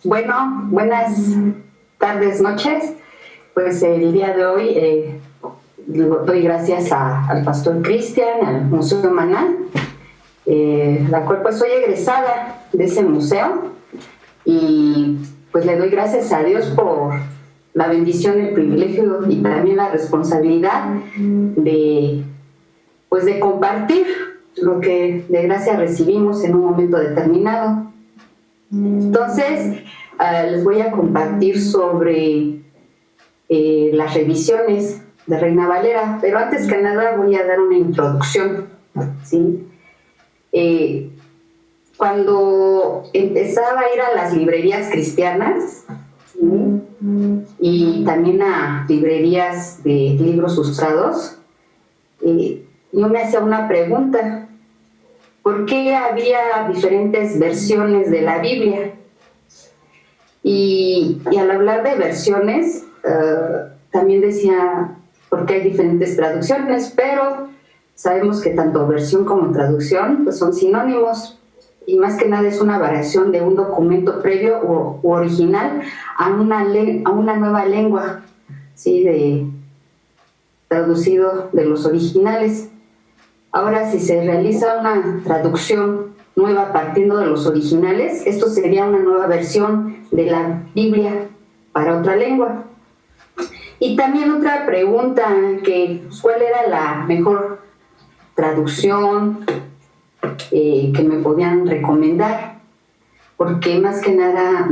Bueno, buenas tardes, noches. Pues el día de hoy doy gracias al pastor Cristian, al Museo Manal, la cual pues soy egresada de ese museo y pues le doy gracias a Dios por la bendición, el privilegio y también la responsabilidad de compartir lo que de gracia recibimos en un momento determinado. Entonces, les voy a compartir sobre las revisiones de Reina Valera, pero antes que nada voy a dar una introducción, ¿sí? Cuando empezaba a ir a las librerías cristianas, ¿sí? Y también a librerías de libros usados, yo me hacía una pregunta: ¿por qué había diferentes versiones de la Biblia? Y al hablar de versiones, también decía, ¿por qué hay diferentes traducciones? Pero sabemos que tanto versión como traducción pues son sinónimos, y más que nada es una variación de un documento previo u original a una nueva lengua, ¿sí? Traducido de los originales. Ahora, si se realiza una traducción nueva partiendo de los originales, esto sería una nueva versión de la Biblia para otra lengua. Y también otra pregunta, ¿cuál era la mejor traducción que me podían recomendar? Porque más que nada,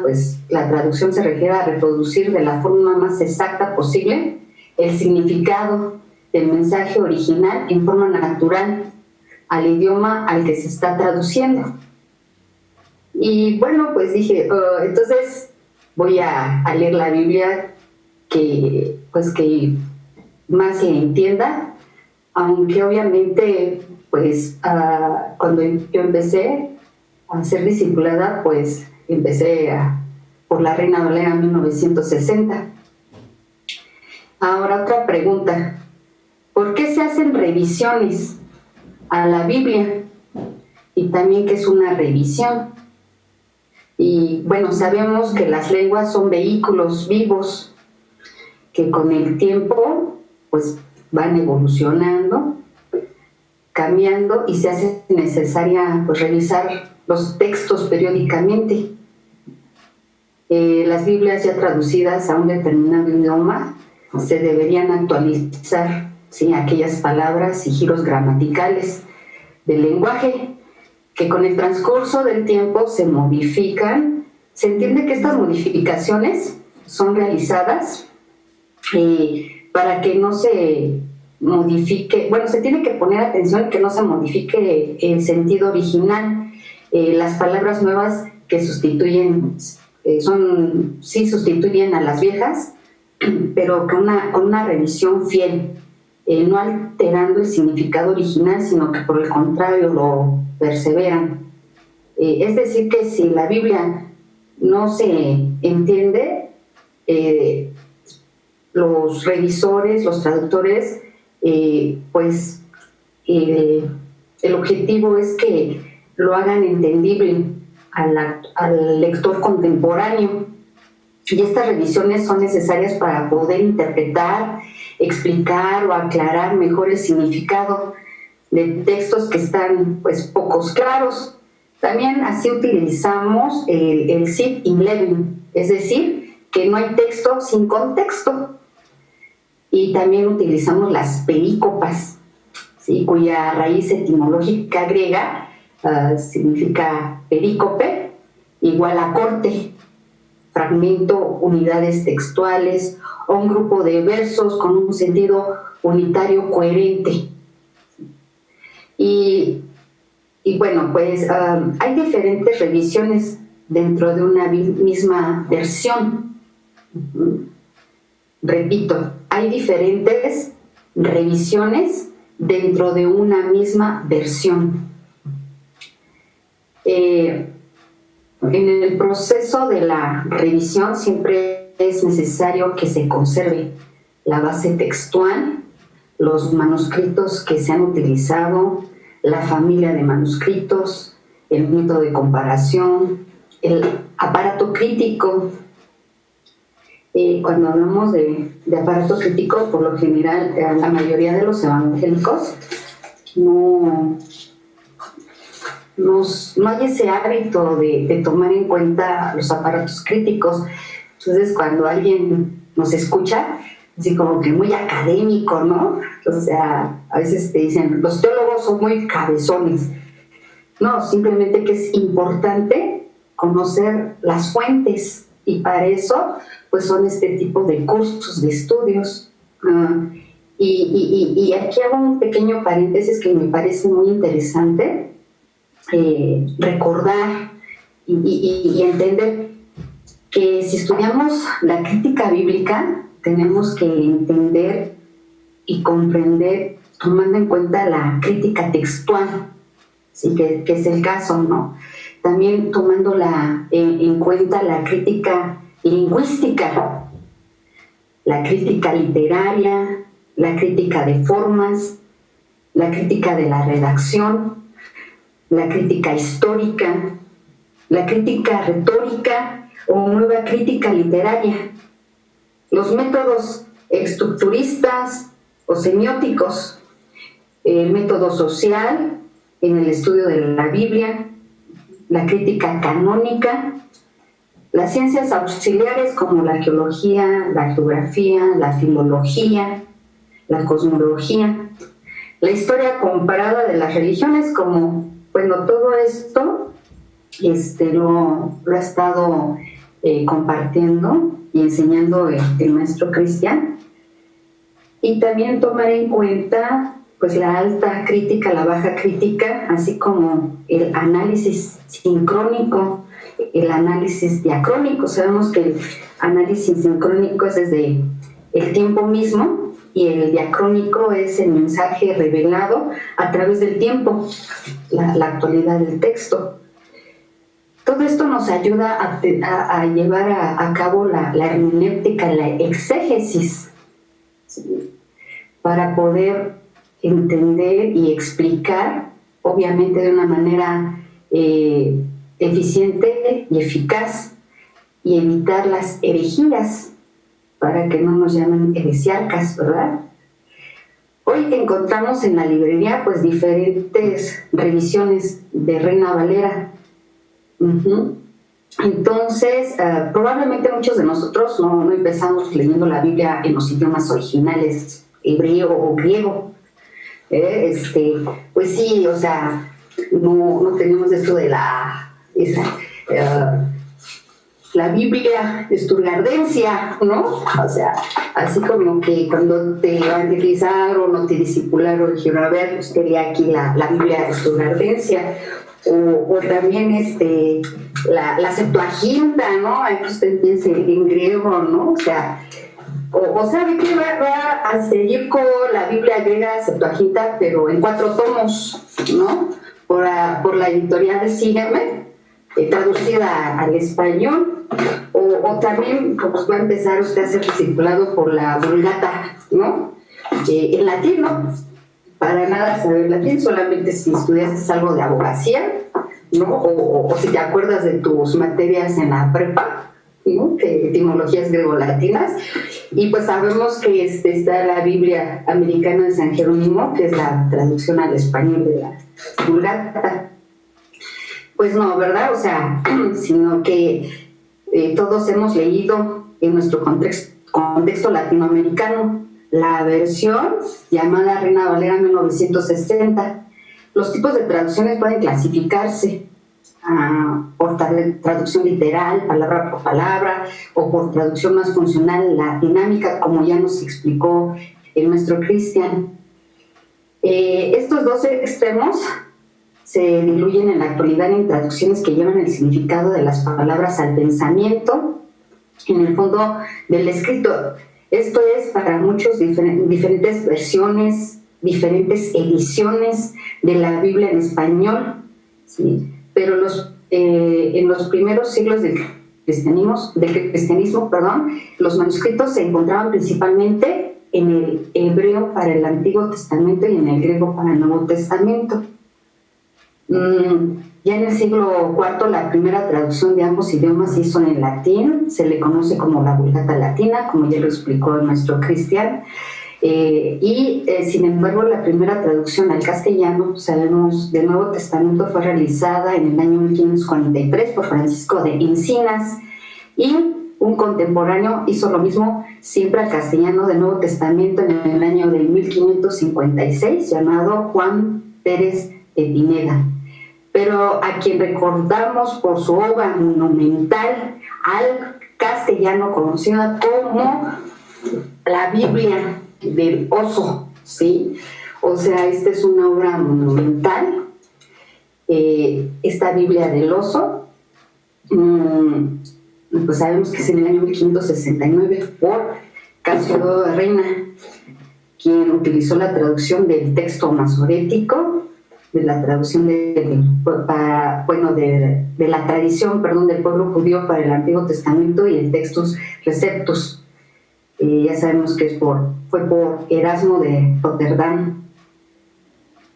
pues la traducción se refiere a reproducir de la forma más exacta posible el significado del mensaje original en forma natural al idioma al que se está traduciendo. Y bueno, pues dije, entonces voy a leer la Biblia que más se entienda, aunque obviamente pues cuando yo empecé a ser discipulada, pues empecé por la Reina Valera 1960. Ahora otra pregunta: ¿por qué se hacen revisiones a la Biblia? Y también, ¿qué es una revisión? Y bueno, sabemos que las lenguas son vehículos vivos que con el tiempo pues van evolucionando, cambiando, y se hace necesaria pues revisar los textos periódicamente. Las Biblias ya traducidas a un determinado idioma se deberían actualizar, ¿sí? Aquellas palabras y giros gramaticales del lenguaje que con el transcurso del tiempo se modifican. Se entiende que estas modificaciones son realizadas para que no se modifique, se tiene que poner atención en que no se modifique el sentido original. Las palabras nuevas que sustituyen sustituyen a las viejas, pero con una revisión fiel, no alterando el significado original, sino que por el contrario lo perseveran. Es decir, que si la Biblia no se entiende, los revisores, los traductores, el objetivo es que lo hagan entendible al lector contemporáneo. Y estas revisiones son necesarias para poder interpretar, explicar o aclarar mejor el significado de textos que están pues pocos claros. También así utilizamos el sit in levin, es decir, que no hay texto sin contexto. Y también utilizamos las perícopas, ¿sí? Cuya raíz etimológica griega significa perícope, igual a corte, fragmento, unidades textuales o un grupo de versos con un sentido unitario coherente. Y bueno, pues hay diferentes revisiones dentro de una misma versión. Repito, hay diferentes revisiones dentro de una misma versión. En el proceso de la revisión siempre es necesario que se conserve la base textual, los manuscritos que se han utilizado, la familia de manuscritos, el método de comparación, el aparato crítico. Cuando hablamos de aparato crítico, por lo general, la mayoría de los evangélicos no hay ese hábito de tomar en cuenta los aparatos críticos. Entonces, cuando alguien nos escucha, así como que muy académico, ¿no? O sea, a veces te dicen, los teólogos son muy cabezones. No, simplemente que es importante conocer las fuentes, y para eso, pues son este tipo de cursos, de estudios. Y aquí hago un pequeño paréntesis que me parece muy interesante, recordar y entender que si estudiamos la crítica bíblica, tenemos que entender y comprender tomando en cuenta la crítica textual, ¿sí? que es el caso, ¿no? También tomando en cuenta la crítica lingüística, la crítica literaria, la crítica de formas, la crítica de la redacción, la crítica histórica, la crítica retórica o nueva crítica literaria, los métodos estructuristas o semióticos, el método social en el estudio de la Biblia, la crítica canónica, las ciencias auxiliares como la arqueología, la geografía, la filología, la cosmología, la historia comparada de las religiones, como, bueno, todo esto lo ha estado compartiendo y enseñando el maestro Cristian. Y también tomar en cuenta pues la alta crítica, la baja crítica, así como el análisis sincrónico, el análisis diacrónico. Sabemos que el análisis sincrónico es desde el tiempo mismo y el diacrónico es el mensaje revelado a través del tiempo, la actualidad del texto. Todo esto nos ayuda a llevar a cabo la hermenéutica, la exégesis, ¿sí? Para poder entender y explicar, obviamente de una manera eficiente y eficaz, y evitar las herejías, para que no nos llamen heresiarcas, ¿verdad? Hoy encontramos en la librería pues diferentes revisiones de Reina Valera. Entonces, probablemente muchos de nosotros no empezamos leyendo la Biblia en los idiomas originales, hebreo o griego. Pues sí, o sea, no tenemos esto de la Biblia esturgardensia, ¿no? O sea, así como que cuando te evangelizaron o te discipularon, dijeron, a ver, usted lee aquí la Biblia esturgardensia, o también la Septuaginta, ¿no? Hay que usted piense en griego, ¿no? O sea, o sabe que va a seguir con la Biblia griega Septuaginta, pero en 4 tomos, ¿no? Por la editorial de Sígueme, traducida al español, o también pues, va a empezar usted a ser discipulado por la Vulgata, ¿no? En latín, ¿no? Para nada saber latín, solamente si estudiaste algo de abogacía, ¿no? O si te acuerdas de tus materias en la prepa, ¿no? Etimologías grego-latinas, y pues sabemos que está la Biblia americana de San Jerónimo, que es la traducción al español de la Vulgata. Pues no, ¿verdad? O sea, sino que todos hemos leído en nuestro contexto latinoamericano la versión llamada Reina Valera 1960. Los tipos de traducciones pueden clasificarse por traducción literal, palabra por palabra, o por traducción más funcional, la dinámica, como ya nos explicó el maestro Cristian. Estos dos extremos se diluyen en la actualidad en traducciones que llevan el significado de las palabras al pensamiento en el fondo del escrito. Esto es para muchos diferentes versiones, diferentes ediciones de la Biblia en español, ¿sí? Pero en los primeros siglos del cristianismo, los manuscritos se encontraban principalmente en el hebreo para el Antiguo Testamento y en el griego para el Nuevo Testamento. Ya en el siglo IV la primera traducción de ambos idiomas se hizo en latín, se le conoce como la Vulgata Latina, como ya lo explicó el maestro Cristian. Sin embargo, la primera traducción al castellano, sabemos, del Nuevo Testamento fue realizada en el año 1543 por Francisco de Encinas, y un contemporáneo hizo lo mismo siempre al castellano del Nuevo Testamento en el año de 1556, llamado Juan Pérez de Pineda. Pero a quien recordamos por su obra monumental al castellano conocida como la Biblia del Oso, ¿sí? O sea, esta es una obra monumental, esta Biblia del Oso, pues sabemos que es en el año 1569 por Casiodoro de Reina, quien utilizó la traducción del texto masorético, de la traducción de la tradición, del pueblo judío para el Antiguo Testamento, y el Textus Receptus. Ya sabemos que fue por Erasmo de Rotterdam.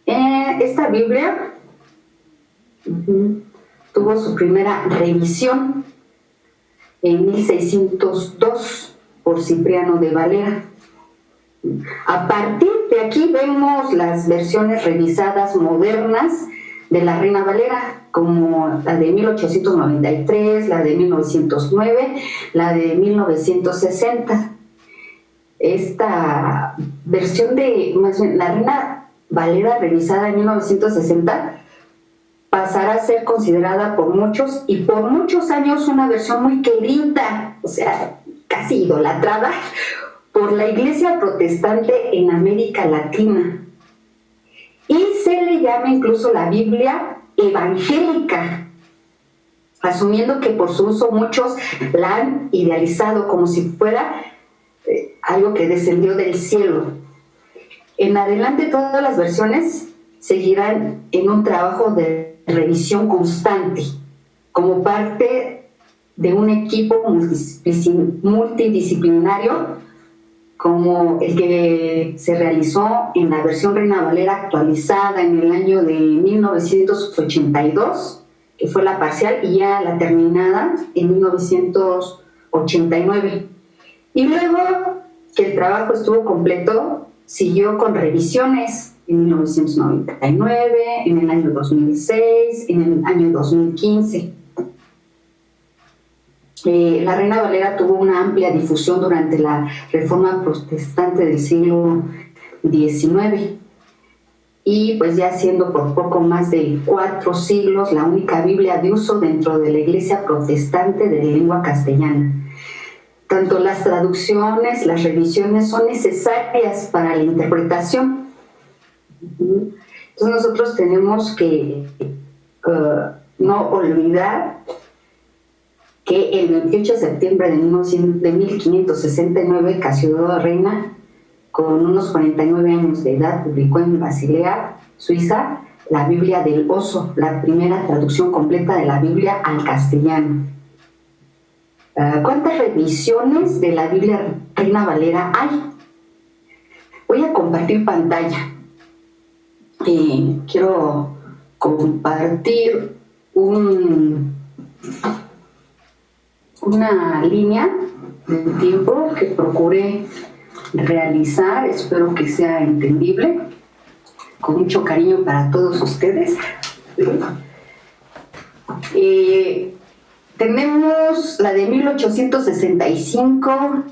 Esta Biblia tuvo su primera revisión en 1602 por Cipriano de Valera. A partir de aquí vemos las versiones revisadas modernas de la Reina Valera, como la de 1893, la de 1909, la de 1960. Esta versión de la Reina Valera revisada en 1960 pasará a ser considerada por muchos, y por muchos años, una versión muy querida, o sea, casi idolatrada por la Iglesia protestante en América Latina. Y se le llama incluso la Biblia evangélica, asumiendo que por su uso muchos la han idealizado como si fuera algo que descendió del cielo. En adelante, todas las versiones seguirán en un trabajo de revisión constante, como parte de un equipo multidisciplinario, como el que se realizó en la versión Reina Valera actualizada en el año de 1982, que fue la parcial, y ya la terminada en 1989. Y luego que el trabajo estuvo completo, siguió con revisiones en 1999, en el año 2006, en el año 2015. La Reina Valera tuvo una amplia difusión durante la Reforma Protestante del siglo XIX, y pues ya siendo por poco más de 4 siglos la única Biblia de uso dentro de la Iglesia Protestante de lengua castellana. Tanto las traducciones, las revisiones son necesarias para la interpretación. Entonces nosotros tenemos que no olvidar que el 28 de septiembre de 1569, Casiodoro de Reina, con unos 49 años de edad, publicó en Basilea, Suiza, la Biblia del Oso, la primera traducción completa de la Biblia al castellano. ¿Cuántas revisiones de la Biblia Reina Valera hay? Voy a compartir pantalla. Quiero compartir una línea de tiempo que procuré realizar. Espero que sea entendible, con mucho cariño para todos ustedes. Tenemos la de 1865